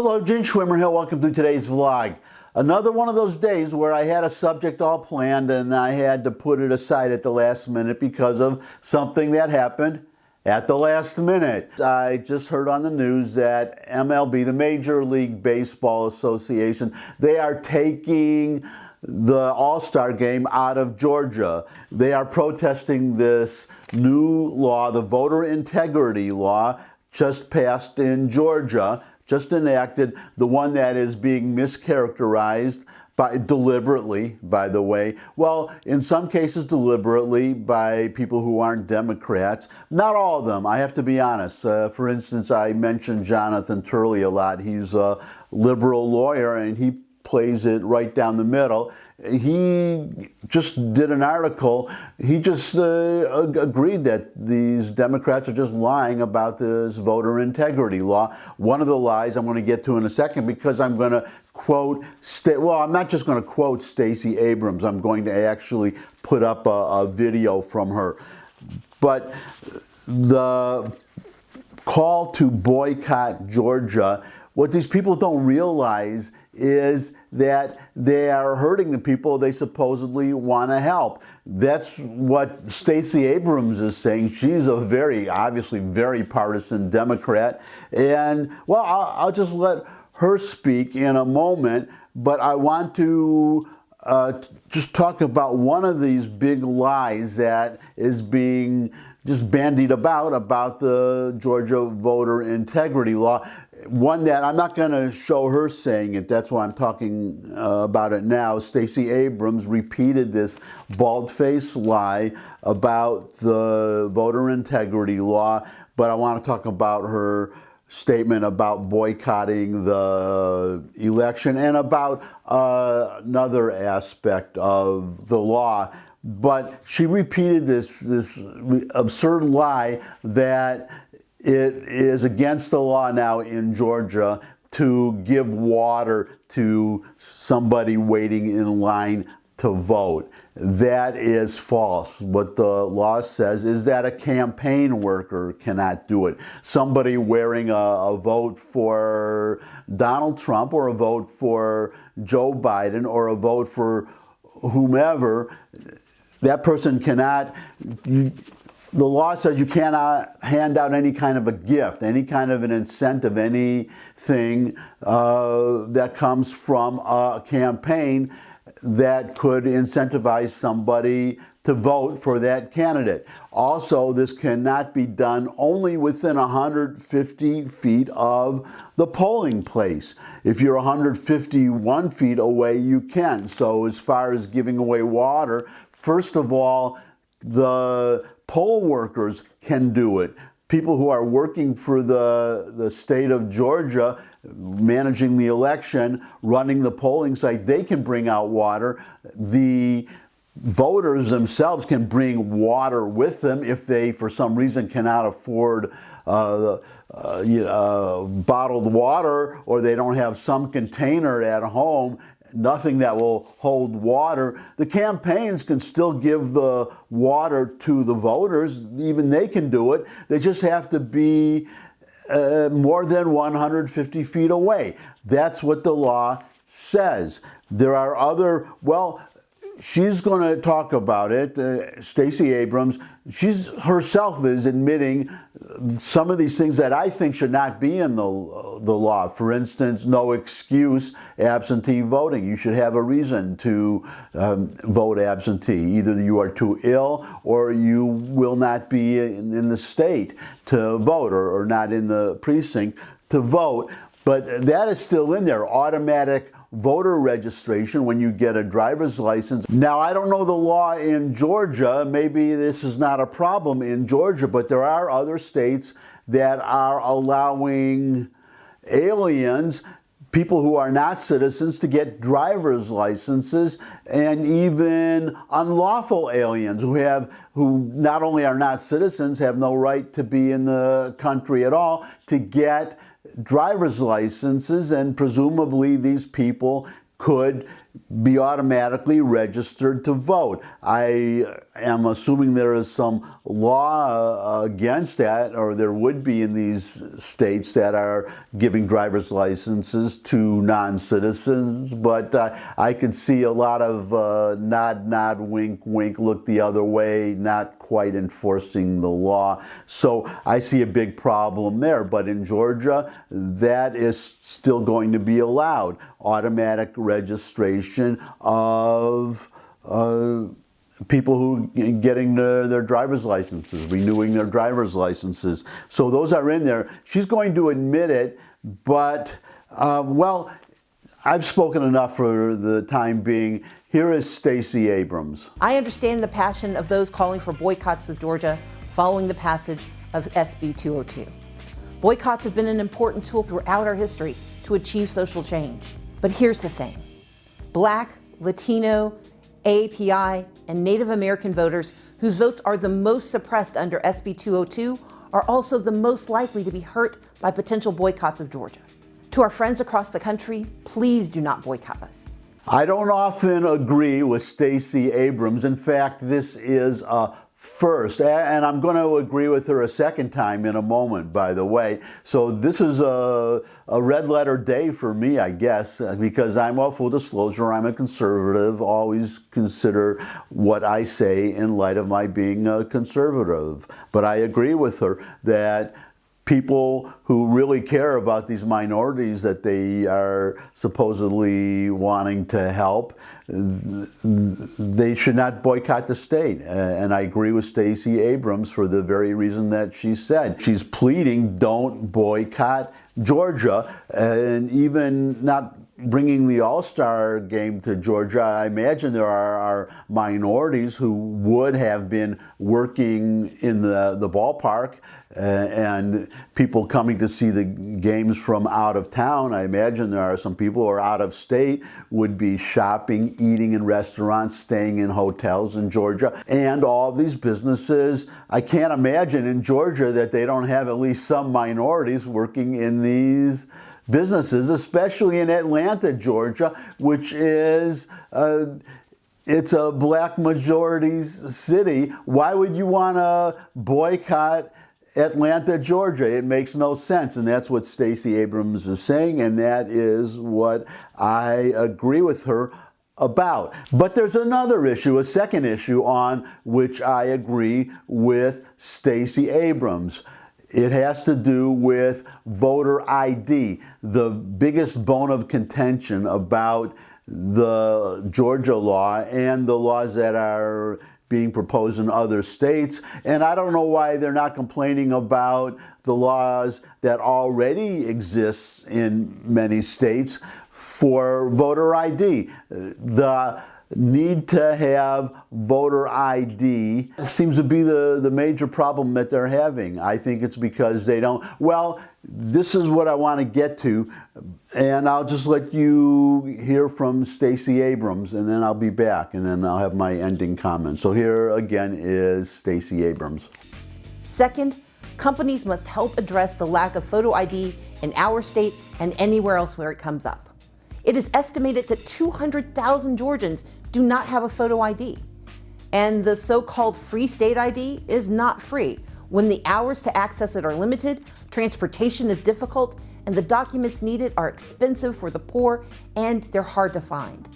Hello, Jen Schwimmer here. Welcome to today's vlog. Another one of those days where I had a subject all planned and I had to put it aside at the last minute because of something that happened at the last minute. I just heard on the news that MLB, the Major League Baseball Association, they are taking the All-Star game out of Georgia. They are protesting this new law, the voter integrity law, just passed in Georgia, just enacted, the one that is being mischaracterized deliberately, by the way. Well, in some cases deliberately by people who aren't Democrats. Not all of them, I have to be honest. For instance, I mentioned Jonathan Turley a lot. He's a liberal lawyer and he plays it right down the middle. He just did an article. He just agreed that these Democrats are just lying about this voter integrity law. One of the lies I'm going to get to in a second, because I'm going to quote, I'm not just going to quote Stacey Abrams. I'm going to actually put up a video from her. But the call to boycott Georgia, what these people don't realize is that they are hurting the people they supposedly want to help. That's what Stacey Abrams is saying. She's a obviously very partisan Democrat. And, well, I'll just let her speak in a moment, but I want to just talk about one of these big lies that is being just bandied about the Georgia voter integrity law. One that I'm not going to show her saying it. That's why I'm talking about it now. Stacey Abrams repeated this bald-faced lie about the voter integrity law, but I want to talk about her statement about boycotting the election and about another aspect of the law. But she repeated this absurd lie that it is against the law now in Georgia to give water to somebody waiting in line to vote. That is false. What the law says is that a campaign worker cannot do it. Somebody wearing a vote for Donald Trump or a vote for Joe Biden or a vote for whomever, that person cannot. The law says you cannot hand out any kind of a gift, any kind of an incentive, anything that comes from a campaign that could incentivize somebody to vote for that candidate. Also, this cannot be done only within 150 feet of the polling place. If you're 151 feet away, you can. So as far as giving away water, first of all, the poll workers can do it. People who are working for the state of Georgia, managing the election, running the polling site, they can bring out water. The voters themselves can bring water with them if they, for some reason, cannot afford bottled water, or they don't have some container at home, nothing that will hold water. The campaigns can still give the water to the voters. Even they can do it. They just have to be more than 150 feet away. That's what the law says. There are other, she's going to talk about it, Stacey Abrams. She's herself is admitting some of these things that I think should not be in the law. For instance, no excuse absentee voting. You should have a reason to vote absentee. Either you are too ill or you will not be in the state to vote, or not in the precinct to vote. But that is still in there. Automatic voter registration when you get a driver's license. Now, I don't know the law in Georgia. Maybe this is not a problem in Georgia, but there are other states that are allowing aliens, people who are not citizens, to get driver's licenses, and even unlawful aliens who not only are not citizens, have no right to be in the country at all, to get driver's licenses. And presumably these people could be automatically registered to vote. I am assuming there is some law against that, or there would be in these states that are giving driver's licenses to non-citizens, but I could see a lot of nod, nod, wink, wink, look the other way, not quite enforcing the law. So I see a big problem there. But in Georgia, that is still going to be allowed. Automatic registration of people who getting their driver's licenses, renewing their driver's licenses. So those are in there. She's going to admit it, but well, I've spoken enough for the time being. Here is Stacey Abrams. I understand the passion of those calling for boycotts of Georgia following the passage of SB 202. Boycotts have been an important tool throughout our history to achieve social change. But here's the thing. Black, Latino, AAPI, and Native American voters whose votes are the most suppressed under SB 202 are also the most likely to be hurt by potential boycotts of Georgia. To our friends across the country, please do not boycott us. I don't often agree with Stacey Abrams. In fact, this is a first, and I'm going to agree with her a second time in a moment, by the way. So this is a red letter day for me, I guess, because well, full disclosure, I'm a conservative, always consider what I say in light of my being a conservative. But I agree with her that people who really care about these minorities that they are supposedly wanting to help, they should not boycott the state. And I agree with Stacey Abrams for the very reason that she said. She's pleading, don't boycott Georgia, and even not bringing the All-Star game to Georgia. I imagine there are minorities who would have been working in the ballpark and people coming to see the games from out of town. I imagine there are some people who are out of state, would be shopping, eating in restaurants, staying in hotels in Georgia. And all of these businesses, I can't imagine in Georgia that they don't have at least some minorities working in these businesses, especially in Atlanta, Georgia, which is it's a black majority city. Why would you want to boycott Atlanta, Georgia? It makes no sense, and that's what Stacey Abrams is saying, and that is what I agree with her about. But there's another issue, a second issue on which I agree with Stacey Abrams. It has to do with voter ID. The biggest bone of contention about the Georgia law and the laws that are being proposed in other states. And I don't know why they're not complaining about the laws that already exist in many states for voter ID. The need to have voter ID seems to be the major problem that they're having. I think it's because they don't. Well, this is what I want to get to, and I'll just let you hear from Stacey Abrams, and then I'll be back, and then I'll have my ending comment. So here again is Stacey Abrams. Second, companies must help address the lack of photo ID in our state and anywhere else where it comes up. It is estimated that 200,000 Georgians do not have a photo ID. And the so-called free state ID is not free. When the hours to access it are limited, transportation is difficult, and the documents needed are expensive for the poor, and they're hard to find.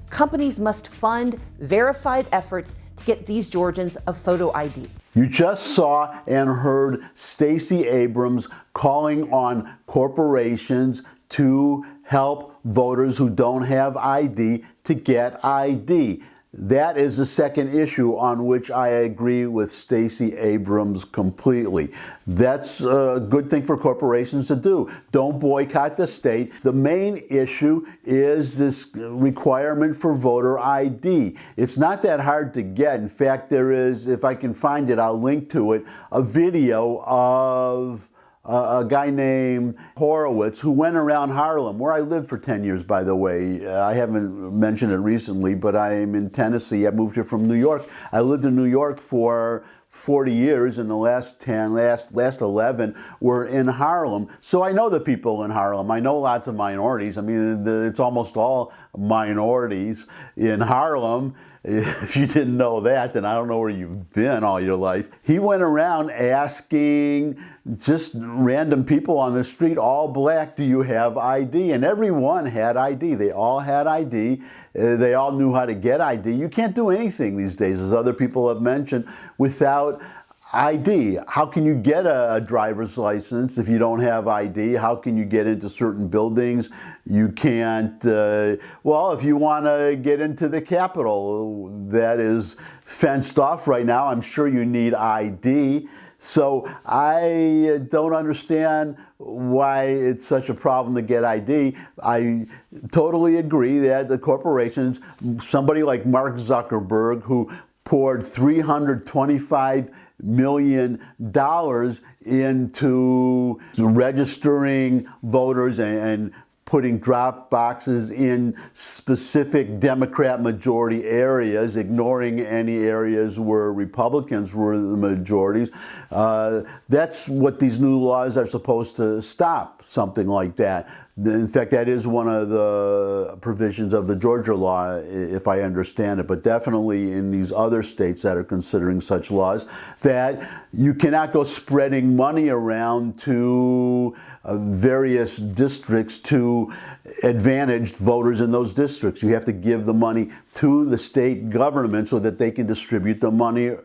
Companies must fund verified efforts to get these Georgians a photo ID. You just saw and heard Stacey Abrams calling on corporations to help voters who don't have ID to get ID. That is the second issue on which I agree with Stacey Abrams completely. That's a good thing for corporations to do. Don't boycott the state. The main issue is this requirement for voter ID. It's not that hard to get. In fact, there is, if I can find it, I'll link to it, a video of a guy named Horowitz who went around Harlem, where I lived for 10 years, by the way. I haven't mentioned it recently, but I'm in Tennessee. I moved here from New York. I lived in New York for 40 years, and the last 10, last 11 were in Harlem. So I know the people in Harlem. I know lots of minorities. I mean, it's almost all minorities in Harlem. If you didn't know that, then I don't know where you've been all your life. He went around asking just random people on the street, all black, do you have ID? And everyone had ID. They all had ID. They all knew how to get ID. You can't do anything these days, as other people have mentioned, without ID. How can you get a driver's license if you don't have ID? How can you get into certain buildings? You can't, well, if you want to get into the Capitol that is fenced off right now, I'm sure you need ID. So I don't understand why it's such a problem to get ID. I totally agree that the corporations, somebody like Mark Zuckerberg, who poured $325 million into registering voters and putting drop boxes in specific Democrat majority areas, ignoring any areas where Republicans were the majorities. That's what these new laws are supposed to stop, something like that. In fact, that is one of the provisions of the Georgia law, if I understand it, but definitely in these other states that are considering such laws, that you cannot go spreading money around to various districts to advantaged voters in those districts. You have to give the money to the state government so that they can distribute the money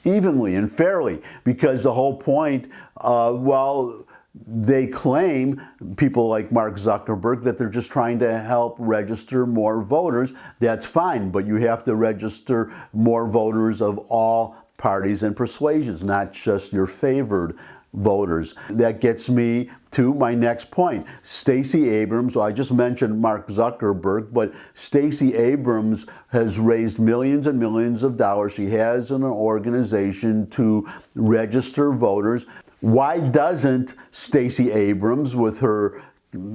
evenly and fairly, because the whole point, well, they claim, people like Mark Zuckerberg, that they're just trying to help register more voters. That's fine, but you have to register more voters of all parties and persuasions, not just your favored voters. That gets me to my next point. Stacey Abrams, well, I just mentioned Mark Zuckerberg, but Stacey Abrams has raised millions and millions of dollars. She has an organization to register voters. Why doesn't Stacey Abrams, with her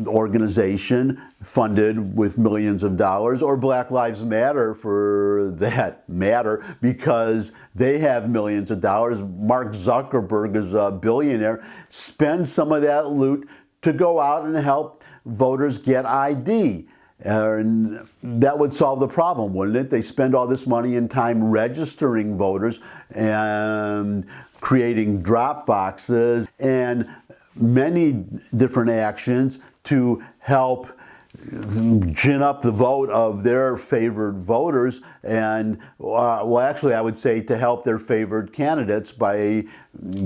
organization funded with millions of dollars, or Black Lives Matter for that matter, because they have millions of dollars, Mark Zuckerberg is a billionaire, spend some of that loot to go out and help voters get ID? And that would solve the problem, wouldn't it? They spend all this money and time registering voters and creating drop boxes and many different actions to help gin up the vote of their favored voters, and well, actually I would say to help their favored candidates by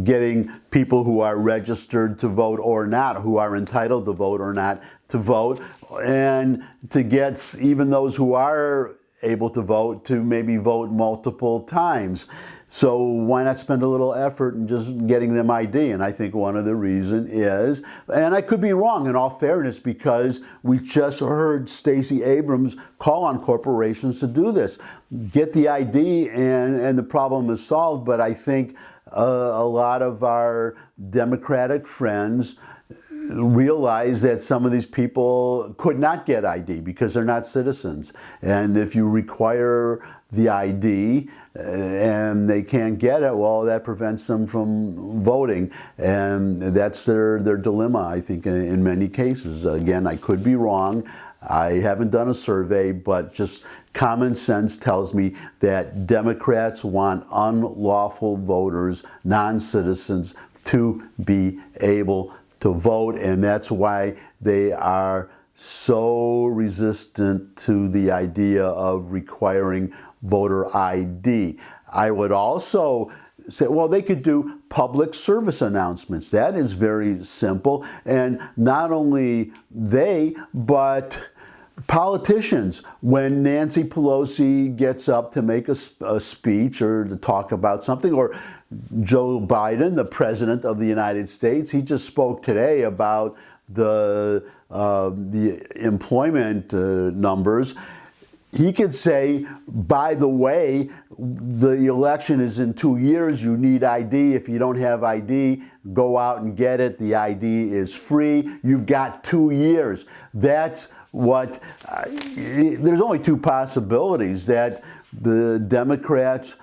getting people who are registered to vote or not, who are entitled to vote or not, to vote, and to get even those who are able to vote to maybe vote multiple times. So why not spend a little effort in just getting them ID? And I think one of the reasons is, and I could be wrong in all fairness, because we just heard Stacey Abrams call on corporations to do this. Get the ID and the problem is solved, but I think a lot of our Democratic friends realize that some of these people could not get ID because they're not citizens. And if you require the ID and they can't get it, well, that prevents them from voting. And that's their dilemma, I think, in many cases. Again, I could be wrong. I haven't done a survey, but just common sense tells me that Democrats want unlawful voters, non-citizens, to be able to vote, and that's why they are so resistant to the idea of requiring voter ID. I would also say, well, they could do public service announcements. That is very simple, and not only they, but politicians. When Nancy Pelosi gets up to make a speech or to talk about something, or Joe Biden, the President of the United States, he just spoke today about the employment numbers. He could say, by the way, the election is in 2 years. You need ID. If you don't have ID, go out and get it. The ID is free. You've got 2 years. That's what, there's only two possibilities: that the Democrats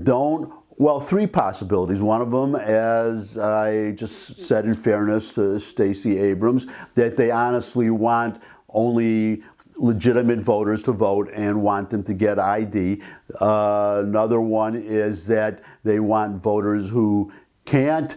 don't Well, three possibilities. One of them, as I just said in fairness to Stacey Abrams, that they honestly want only legitimate voters to vote and want them to get ID. Another one is that they want voters who can't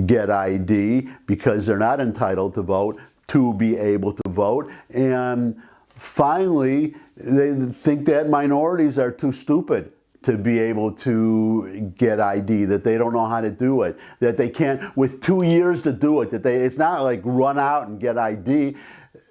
get ID because they're not entitled to vote to be able to vote. And finally, they think that minorities are too stupid to be able to get ID, that they don't know how to do it, that they can't, with 2 years to do it, it's not like run out and get ID.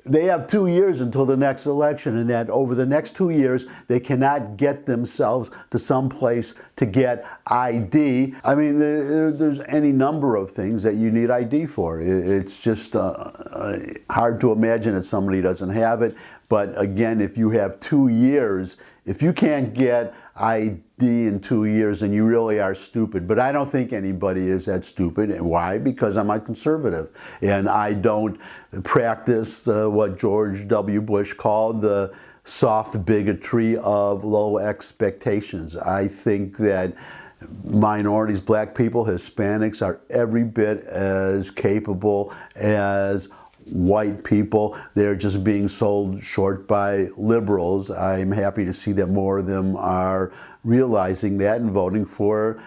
They have 2 years until the next election, and that over the next 2 years, they cannot get themselves to some place to get ID. I mean, there's any number of things that you need ID for. It's just hard to imagine that somebody doesn't have it. But again, if you have 2 years, if you can't get ID in 2 years, then you really are stupid. But I don't think anybody is that stupid. And why? Because I'm a conservative. And I don't practice what George W. Bush called the soft bigotry of low expectations. I think that minorities, black people, Hispanics are every bit as capable as white people. They're just being sold short by liberals. I'm happy to see that more of them are realizing that and voting for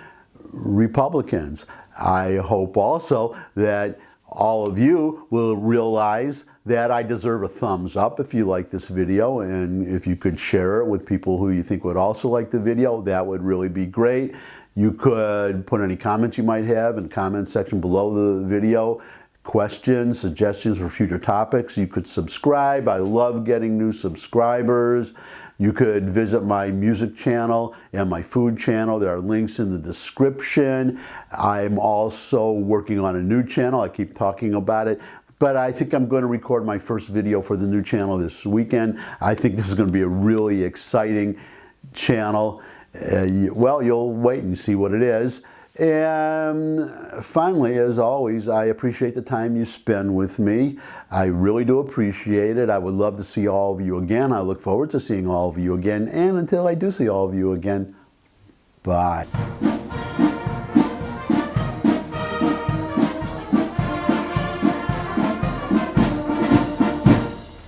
Republicans. I hope also that all of you will realize that I deserve a thumbs up if you like this video, and if you could share it with people who you think would also like the video, that would really be great. You could put any comments you might have in the comment section below the video. Questions, suggestions for future topics. You could subscribe. I love getting new subscribers. You could visit my music channel and my food channel. There are links in the description. I'm also working on a new channel. I keep talking about it, but I think I'm going to record my first video for the new channel this weekend. I think this is going to be a really exciting channel. Well, you'll wait and see what it is. And finally, as always, I appreciate the time you spend with me. I really do appreciate it. I would love to see all of you again. I look forward to seeing all of you again. And until I do see all of you again, bye.